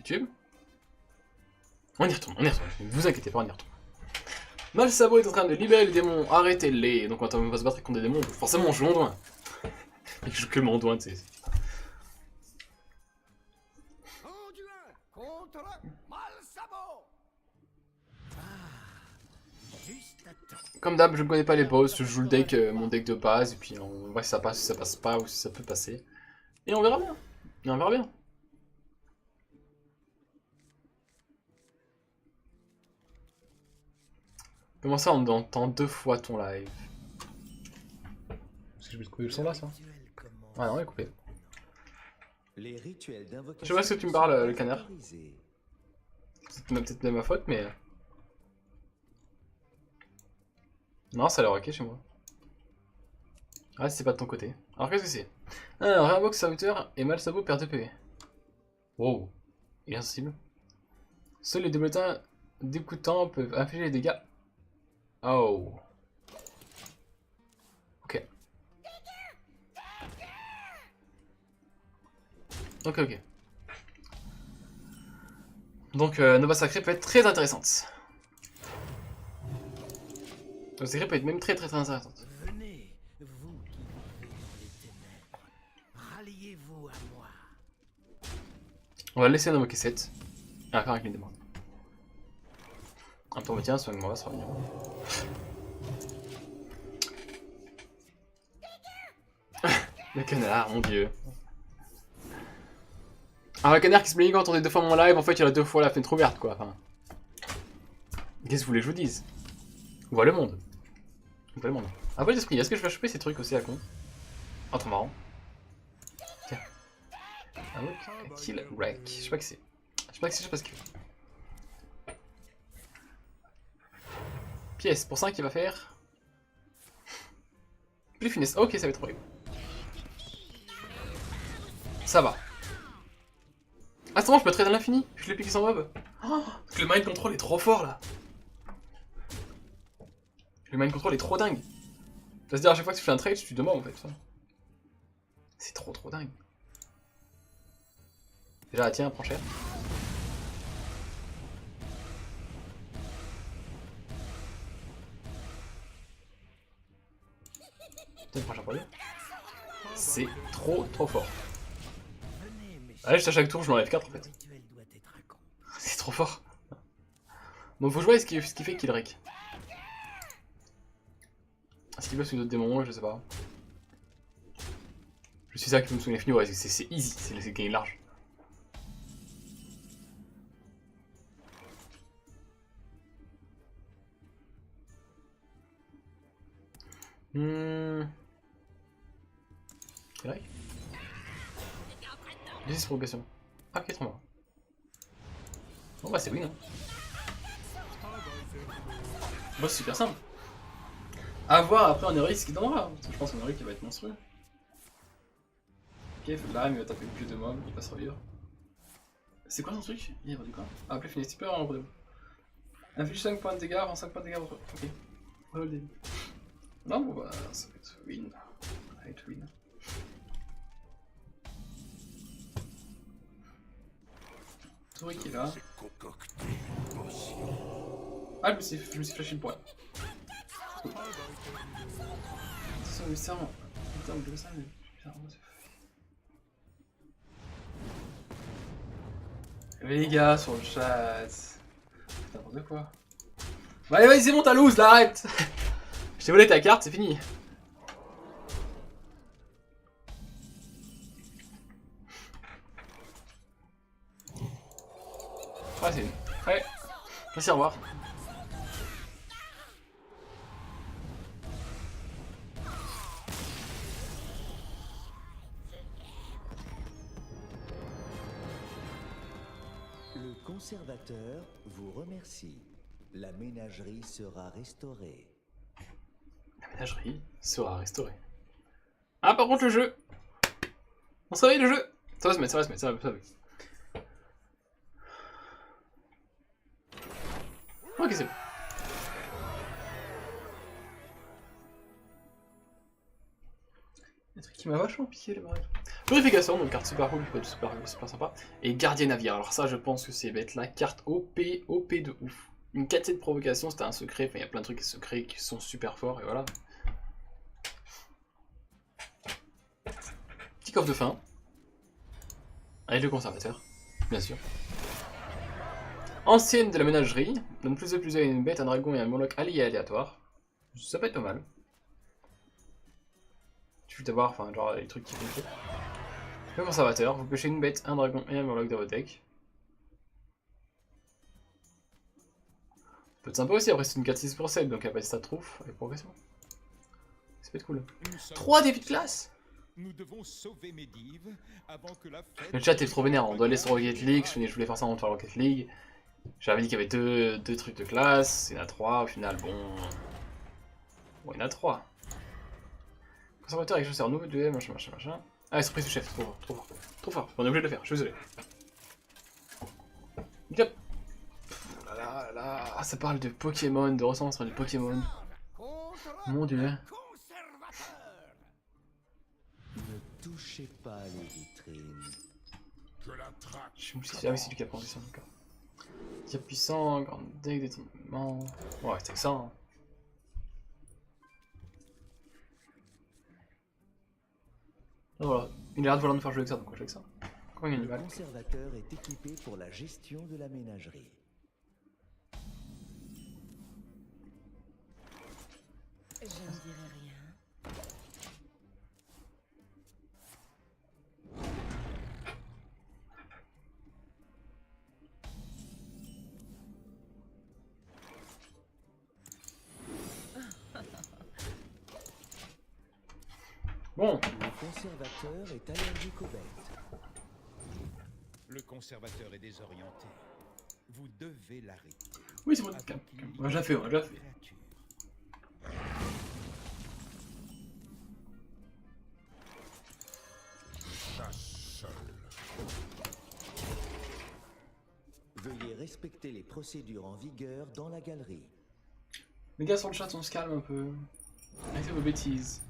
YouTube. On y retourne, on y retourne. Ne vous inquiétez pas, on y retourne. Malsabo est en train de libérer les démons, arrêtez-les. Donc quand on va se battre contre des démons, forcément on joue Mondouin. Et je joue que le Mondouin, tu sais. Comme d'hab, je ne connais pas les boss, je joue le deck, mon deck de base, et puis on voit si ça passe, si ça passe pas, ou si ça peut passer. Et on verra bien. Et on verra bien. Comment ça, on entend 2 fois ton live? Est-ce que je vais couper le son là, ça? Ah non, il est coupé. Je sais pas ce que tu me parles, le canard. C'est peut-être de ma faute, mais... Non, ça a l'air ok chez moi. Ah, c'est pas de ton côté. Alors qu'est-ce que c'est? Alors, Rainbox serviteur et Malsabo perd 2 PV. Wow. Il est insensible. Seuls les deux bulletins d'écoutant peuvent infliger les dégâts. Oh. Ok. Ok. Donc, Nova Sacrée peut être très intéressante. Nova Sacrée peut être même très intéressante. Venez, vous qui vivez dans les ténèbres, ralliez-vous à moi. On va laisser Nova K7. Et on va faire avec les démons. Un peu, mais tiens, soigne-moi, soigne-moi. Le canard, mon dieu. Alors le canard qui se plaignait quand on entendait 2 fois mon live, en fait il a 2 fois la fenêtre ouverte quoi. Enfin, qu'est-ce que vous voulez que je vous dise? On voit le monde. On voit le monde. Ah vol d'esprit, est-ce que je vais choper ces trucs aussi à con? Oh trop marrant. Tiens. Ah ouais, kill wreck. Je sais pas que c'est. Je sais pas ce qu'il fait. Pièce, pour 5 il va faire. Plus finesse. Ok, ça va être horrible. Ça va. Ah c'est bon, je peux trade à l'infini. Je l'ai piqué sans mob. Oh, le mind control est trop fort là. Le mind control est trop dingue. Ça veut dire à chaque fois que tu fais un trade, tu te mobs en fait. C'est trop dingue. Déjà, tiens, prends cher. Tiens, prends cher pour lui. C'est trop fort. Ah, juste à chaque tour, je m'enlève 4 en fait. C'est trop fort. Bon, faut jouer ce qui fait qu'il rec. Est-ce qu'il peut sur d'autres démons? Je sais pas. Je suis ça qui me souviens fini, ouais, c'est easy, c'est gagner large. C'est vrai? 10 provocation. Ah, ok, trop marrant. Bon bah c'est win hein. Bon, c'est super simple. A voir après en héroïque ce qu'il donnera. Parce que je pense qu'en héroïque il va être monstrueux. Ok, là il va taper plus de mobs, il va se revivre. C'est quoi son truc? Il est du quoi? Ah, plus fini, c'est pas en gros. Inflige 5 points de dégâts, rend 5 points de dégâts. Ok. Voilà le début. Non, bon bah ça va être win. Ça va être win. Tori qui est là. Ah, je me suis flashé le point. Attention, mais ça, putain, on peut ça, mais putain, les gars sur le chat. N'importe quoi. Bah, allez, vas-y, c'est bon, t'as lose, là, arrête. Je t'ai volé ta carte, c'est fini. Ah, c'est une. Ouais. Merci, au revoir. Le conservateur vous remercie. La ménagerie sera restaurée. La ménagerie sera restaurée. Ah, par contre, le jeu. On se réveille, le jeu. Ça va se mettre, ça va se mettre, ça va. Ok, c'est bon. Un truc qui m'a vachement piqué, le bref. Purification, donc carte super cool, qui peut être super sympa. Et Gardien Navire, alors ça je pense que c'est va être la carte OP de ouf. Une 4 de provocation, c'était un secret, enfin il y a plein de trucs secrets qui sont super forts, et voilà. Petit coffre de fin. Avec le conservateur, bien sûr. Ancienne de la ménagerie, donne plus de plus à une bête, un dragon et un moloch allié aléatoire. Ça peut être pas mal. Tu veux voir, enfin genre les trucs qui font. Le conservateur, vous pêchez une bête, un dragon et un murloc dans votre deck. Peut être sympa aussi, après c'est une 4-6 pour 7, donc elle va être stat trouf avec progression. Ça peut être cool. 3 défis de classe. Nous devons sauver Medivh avant que la fête... Le chat est trop vénère, on doit aller sur Rocket League, je voulais faire ça avant de faire Rocket League. J'avais dit qu'il y avait deux trucs de classe, il y en a 3 au final, bon... Bon, il y en a 3. Conservateur avec chasseur nouveau de machin. Ah, surprise du chef, trop fort, on est obligé de le faire, je suis désolé. Yep. Là, ça parle de Pokémon, de ressemblance entre les Pokémon. Mon dieu. Ne touchez pas les vitrines. Je me suis dit, ah oui, c'est lui qui a pris ça, d'accord. Tir puissant, grand deck, détournement. Ouais, c'est que ça. Hein. Voilà, il a l'air de vouloir nous faire jouer avec ça, donc on joue avec ça. Comment il gagne Le mal. conservateur est équipé pour la gestion de la ménagerie. Je ne dirai rien. Bon, Le conservateur est allergique aux bêtes. Le conservateur est désorienté. Vous devez l'arrêter. oui, c'est bon, avant qu'il on l'a déjà fait, libère la créature. Veuillez respecter les procédures en vigueur dans la galerie. Les gars sur le chat, on se calme un peu. Arrêtez vos bêtises.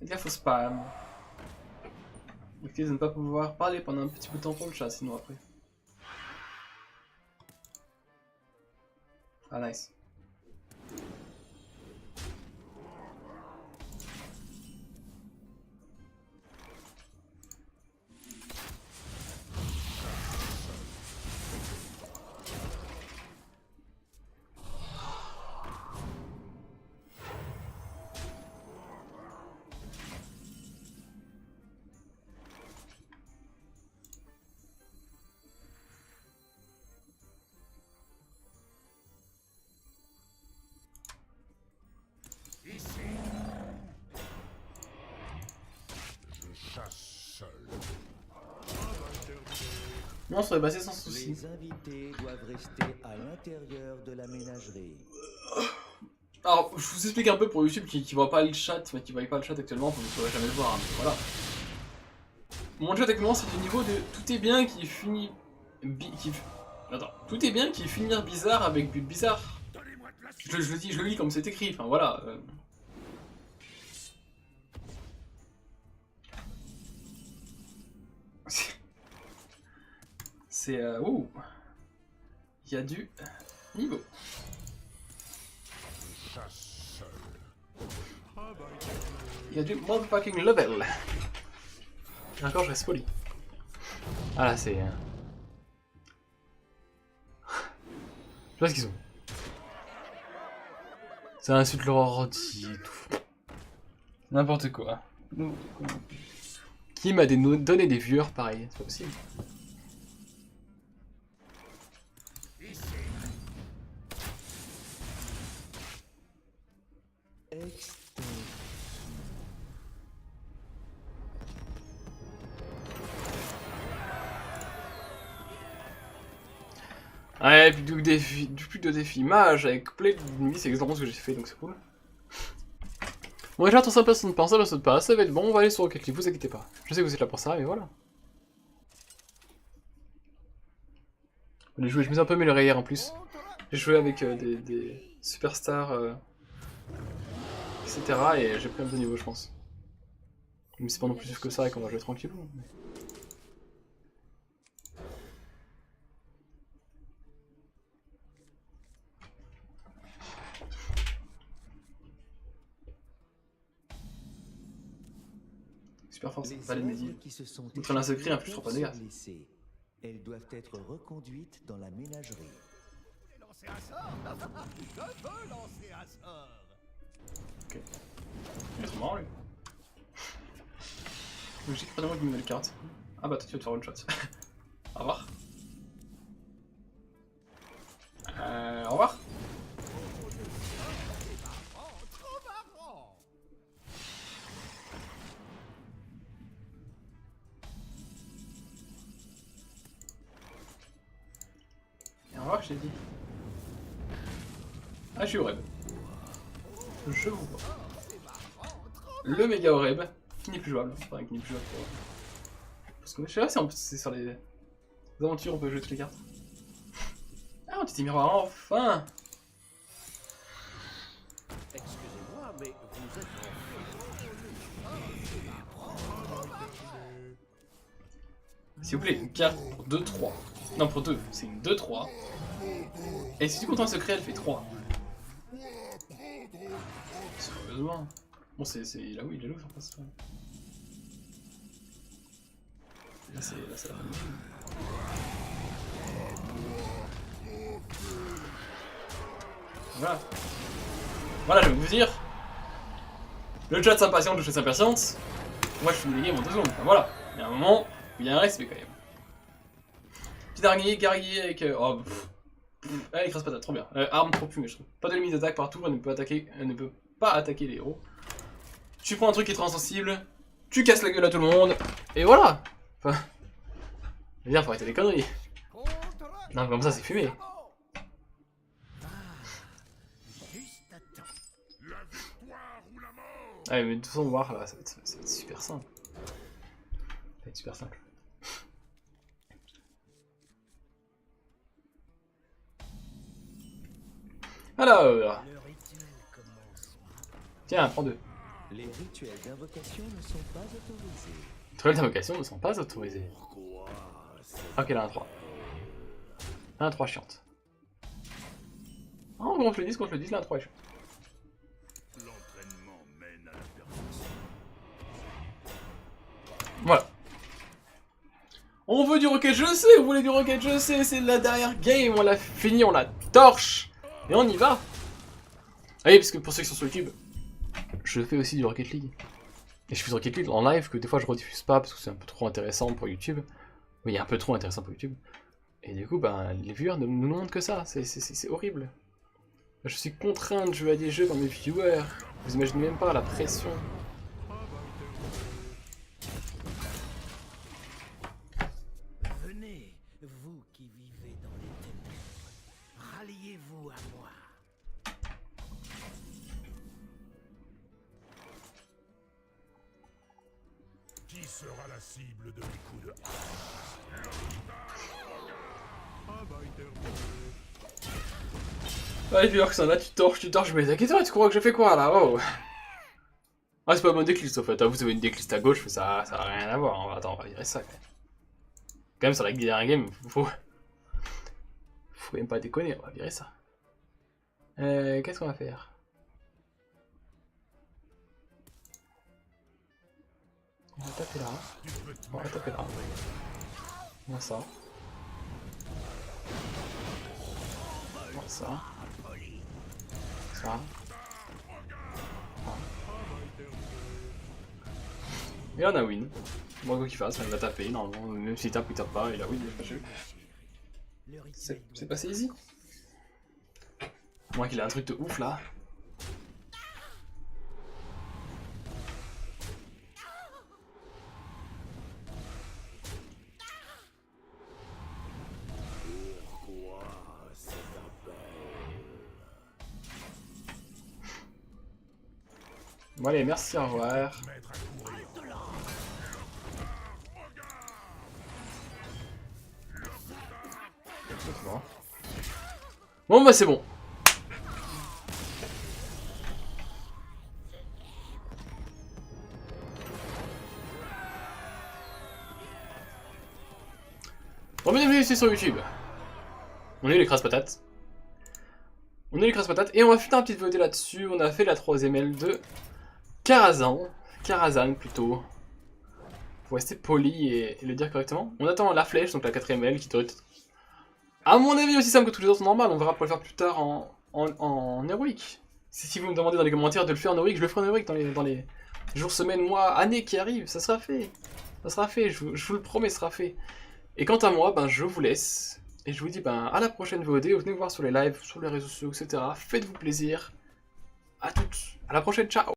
Les gars, faut spam. Excusez de ne pas pouvoir parler pendant un petit bout de temps pour le chat, sinon après. Ah, nice. Non, on serait passé sans souci. Les invités doivent rester à l'intérieur de la ménagerie. Alors, je vous explique un peu pour YouTube qui voit pas le chat, enfin qui voit pas le chat actuellement, vous ne pourrez jamais le voir, hein, mais voilà. Mon chat actuellement c'est du niveau de tout est bien qui finit... Attends, tout est bien qui finit bizarre avec but bizarre. Je le lis comme c'est écrit, enfin voilà. C'est... ouh. Il y a du niveau. Il y a du motherfucking level. Et encore, je reste poli. Ah là, c'est... Je vois ce qu'ils ont. Ça insulte leur ordi et tout. N'importe quoi. Qui m'a donné des viewers pareil? C'est pas possible. Ouais, plus de défis mage avec plein d'ennemis, c'est exactement ce que j'ai fait donc c'est cool. Bon, déjà, attention, personne ne pense, ça ne saute pas, ça va être bon, on va aller sur Rocket League, vous inquiétez pas. Je sais que vous êtes là pour ça, mais voilà. Je me suis un peu amélioré hier en plus. J'ai joué avec des superstars, etc. et j'ai pris un peu de niveau, je pense. Mais c'est pas non plus sûr que ça et qu'on va jouer tranquillement. Mais... Super fort, ça. Les Valet de Médive. œuvres qui se sont Outre l'insecret, en plus, je échappées trouve pas de dégâts. sont laissées. Elles doivent être reconduites dans la ménagerie. Lancer un sort. Je veux lancer un sort. Ok. Il est trop marrant lui. Logique, pas de moi qui me met les cartes. Ah bah toi tu vas te faire one shot. Au revoir. Au revoir. Trop marrant. Et au revoir, je t'ai dit. Ah, je suis Oreb. Je vous vois. Le méga Oreb, qui n'est plus jouable. Enfin, qui n'est plus jouable pour... Parce que je sais pas si c'est sur les aventures on peut jouer toutes les cartes. Ah, on t'était miroir, enfin. Excusez-moi, mais vous êtes S'il vous plaît, une carte pour 2-3. Non, pour 2, c'est une 2-3. Et si tu comptes un secret, elle fait 3. Sérieusement. Bon, c'est là où il est louche en face. Là, c'est la fin. Voilà. Voilà, je vais vous dire. Le chat s'impatiente, le chat s'impatiente. Moi, je suis une game en 2 secondes. Enfin, voilà. Il y a un moment, il y a un respect quand même. Petit dernier, guerrier avec... oh, elle écrase patate, trop bien. Arme trop fumée, je trouve. Pas de limite d'attaque partout, elle ne peut pas attaquer les héros. Tu prends un truc qui est trop insensible, tu casses la gueule à tout le monde, et voilà. Enfin... Je veux dire, faut arrêter les conneries. Non, comme ça, c'est fumé. juste à temps. Ouais, mais de toute façon, voir là, ça va être super simple. Ça va être super simple. Alors, Le rituel commence. tiens, prends 2. Les rituels d'invocation ne sont pas autorisés. Les rituels d'invocation ne sont pas autorisés. Ok, là, un 3. Un 3 chiante. Oh, qu'on je le dise, là, un 3 est chiant. L'entraînement mène à la perfection. Voilà. On veut du rocket, je sais, vous voulez du rocket, je sais, c'est la dernière game, on l'a fini, on la torche. Et on y va. Ah oui, parce que pour ceux qui sont sur YouTube, je fais aussi du Rocket League. Et je fais du Rocket League en live que des fois je rediffuse pas parce que c'est un peu trop intéressant pour YouTube. Oui, un peu trop intéressant pour YouTube. Et du coup, ben, les viewers ne nous montrent que ça, c'est horrible. Je suis contraint de jouer à des jeux comme mes viewers. Vous imaginez même pas la pression. Venez, vous qui vivez dans les ténèbres. Ralliez-vous à moi. Qui sera la cible de mes coups de Ah, les viewers que ça en a, tu torches, mais t'inquiète, tu crois que je fais quoi là? Oh. Ah, c'est pas mon décliste en fait, ah, vous avez une décliste à gauche, mais ça a rien à voir. Attends, on va virer ça quand même. Quand même, sur la dernière game, faut même pas déconner, on va virer ça. Qu'est-ce qu'on va faire? On va taper là. On va taper là. On va ça. On va ça. Ça. Et on a win. Bon, quoi qu'il fasse, il va taper, normalement, même s'il tape ou il tape pas, il a win, il est fâché. Le rituel C'est passé easy. Moi qu'il a un truc de ouf là. Bon allez, merci, au revoir. Bon bah c'est bon. ici sur YouTube. On est les crasse-patates. On est les crasse-patates. Et on va faire un petit vidéo là-dessus. On a fait la 3ème aile de Karazhan. Karazhan plutôt. Faut rester poli et le dire correctement. On attend la flèche, donc la 4ème aile qui doit être, à mon avis, aussi simple que tous les autres normales. On verra pour le faire plus tard en héroïque. Si vous me demandez dans les commentaires de le faire en héroïque, je le ferai en héroïque dans les jours, semaines, mois, années qui arrivent. Ça sera fait. Ça sera fait, je vous le promets, ça sera fait. Et quant à moi, ben, je vous laisse. Et je vous dis ben, à la prochaine VOD. Venez me voir sur les lives, sur les réseaux sociaux, etc. Faites-vous plaisir. À toutes. À la prochaine. Ciao.